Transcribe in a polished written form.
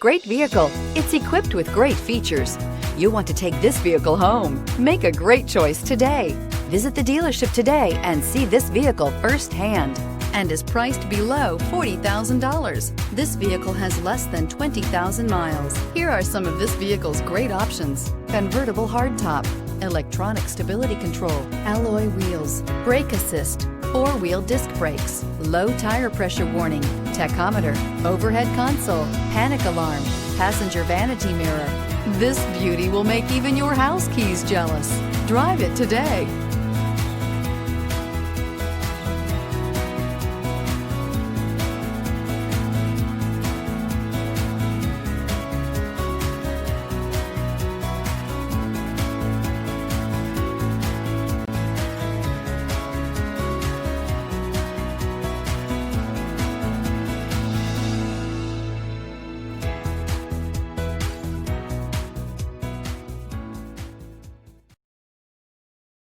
Great vehicle. It's equipped with great features. You want to take this vehicle home. Make a great choice today. Visit the dealership today and see this vehicle firsthand, and is priced below $40,000. This vehicle has less than 20,000 miles. Here are some of this vehicle's great options: convertible hardtop, electronic stability control, alloy wheels, brake assist, four-wheel disc brakes, low tire pressure warning, tachometer, overhead console, panic alarm, passenger vanity mirror. This beauty will make even your house keys jealous. Drive it today.